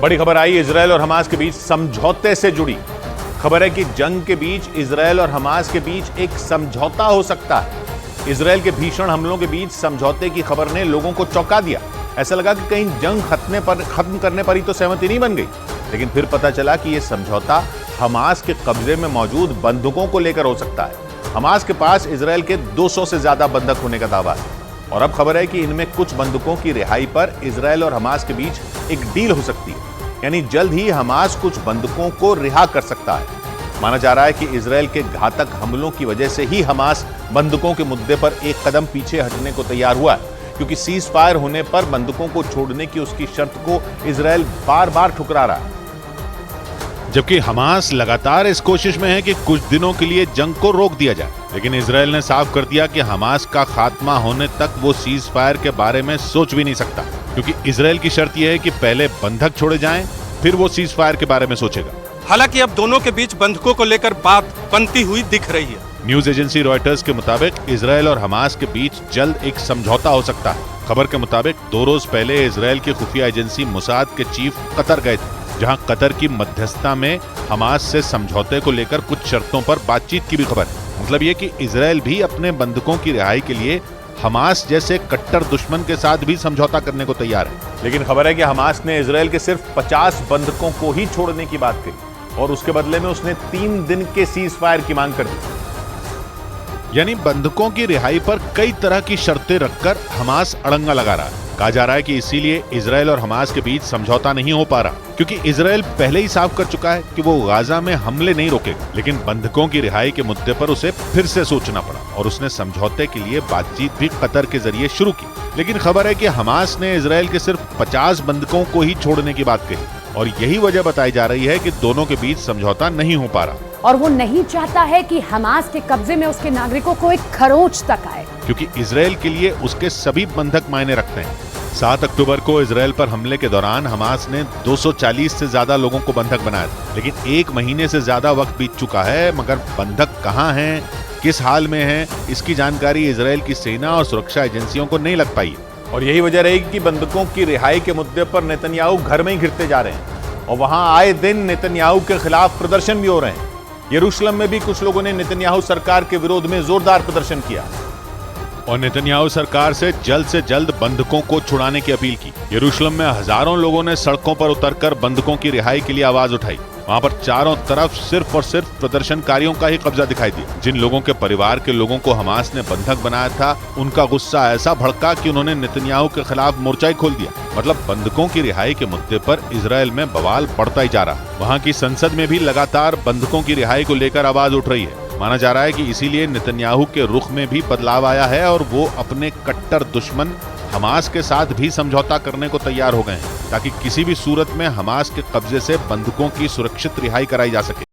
बड़ी खबर आई इजरायल और हमास के बीच समझौते से जुड़ी। खबर है कि जंग के बीच इजरायल और हमास के बीच एक समझौता हो सकता है। इजरायल के भीषण हमलों के बीच समझौते की खबर ने लोगों को चौंका दिया। ऐसा लगा कि कहीं जंग खत्म करने पर ही तो सहमति नहीं बन गई, लेकिन फिर पता चला कि यह समझौता हमास के कब्जे में मौजूद बंधकों को लेकर हो सकता है। हमास के पास इजरायल के 200 से ज्यादा बंधक होने का दावा है और अब खबर है कि इनमें कुछ बंधकों की रिहाई पर इजरायल और हमास के बीच एक डील हो सकती है, यानी जल्द ही हमास कुछ बंधकों को रिहा कर सकता है। माना जा रहा है कि इजरायल के घातक हमलों की वजह से ही हमास बंधकों के मुद्दे पर एक कदम पीछे हटने को तैयार हुआ है, क्योंकि सीज फायर होने पर बंधकों को छोड़ने की उसकी शर्त को इजरायल बार बार ठुकरा रहा है। जबकि हमास लगातार इस कोशिश में है कि कुछ दिनों के लिए जंग को रोक दिया जाए, लेकिन इजरायल ने साफ कर दिया कि हमास का खात्मा होने तक वो सीज फायर के बारे में सोच भी नहीं सकता, क्योंकि इजरायल की शर्त यह है कि पहले बंधक छोड़े जाएं, फिर वो सीज फायर के बारे में सोचेगा। हालांकि अब दोनों के बीच बंधकों को लेकर बात बनती हुई दिख रही है। न्यूज एजेंसी रॉयटर्स के मुताबिक इजरायल और हमास के बीच जल्द एक समझौता हो सकता है। खबर के मुताबिक 2 रोज पहले इजरायल की खुफिया एजेंसी मोसाद के चीफ कतर गए थे, जहां कतर की मध्यस्थता में हमास से समझौते को लेकर कुछ शर्तों पर बातचीत की भी खबर है। मतलब ये कि इजरायल भी अपने बंधकों की रिहाई के लिए हमास जैसे कट्टर दुश्मन के साथ भी समझौता करने को तैयार है। लेकिन खबर है कि हमास ने इजरायल के सिर्फ 50 बंधकों को ही छोड़ने की बात कही और उसके बदले में उसने 3 दिन के सीज फायर की मांग कर दी। यानी बंधकों की रिहाई पर कई तरह की शर्तें रखकर हमास अड़ंगा लगा रहा है। कहा जा रहा है कि इसीलिए इजरायल और हमास के बीच समझौता नहीं हो पा रहा, क्योंकि इजरायल पहले ही साफ कर चुका है कि वो गाजा में हमले नहीं रोकेगा, लेकिन बंधकों की रिहाई के मुद्दे पर उसे फिर से सोचना पड़ा और उसने समझौते के लिए बातचीत भी कतर के जरिए शुरू की। लेकिन खबर है कि हमास ने इजरायल के सिर्फ 50 बंधकों को ही छोड़ने की बात कही और यही वजह बताई जा रही है कि दोनों के बीच समझौता नहीं हो पा रहा। और वो नहीं चाहता है कि हमास के कब्जे में उसके नागरिकों को एक खरोंच तक आए, क्योंकि इजरायल के लिए उसके सभी बंधक मायने रखते हैं। 7 अक्टूबर को इजरायल पर हमले के दौरान हमास ने 240 से ज्यादा लोगों को बंधक बनाया था, लेकिन 1 महीने से ज्यादा वक्त बीत चुका है, मगर बंधक कहां हैं, किस हाल में हैं, इसकी जानकारी इजरायल की सेना और सुरक्षा एजेंसियों को नहीं लग पाई है। और यही वजह रहेगी कि बंधकों की रिहाई के मुद्दे पर नेतन्याहू घर में ही घिरते जा रहे हैं और वहां आए दिन नेतन्याहू के खिलाफ प्रदर्शन भी हो रहे हैं। यरूशलेम में भी कुछ लोगों ने नेतन्याहू सरकार के विरोध में जोरदार प्रदर्शन किया और नेतन्याहू सरकार से जल्द बंधकों को छुड़ाने की अपील की। यरूशलेम में हजारों लोगों ने सड़कों पर उतरकर बंधकों की रिहाई के लिए आवाज उठाई। वहां पर चारों तरफ सिर्फ और सिर्फ प्रदर्शनकारियों का ही कब्जा दिखाई दिया। जिन लोगों के परिवार के लोगों को हमास ने बंधक बनाया था, उनका गुस्सा ऐसा भड़का कि उन्होंने नेतन्याहू के खिलाफ मोर्चा ही खोल दिया। मतलब बंधकों की रिहाई के मुद्दे पर इजरायल में बवाल बढ़ता ही जा रहा। वहां की संसद में भी लगातार बंधकों की रिहाई को लेकर आवाज उठ रही है। माना जा रहा है कि इसीलिए नेतन्याहू के रुख में भी बदलाव आया है और वो अपने कट्टर दुश्मन हमास के साथ भी समझौता करने को तैयार हो गए हैं, ताकि किसी भी सूरत में हमास के कब्जे से बंधकों की सुरक्षित रिहाई कराई जा सके।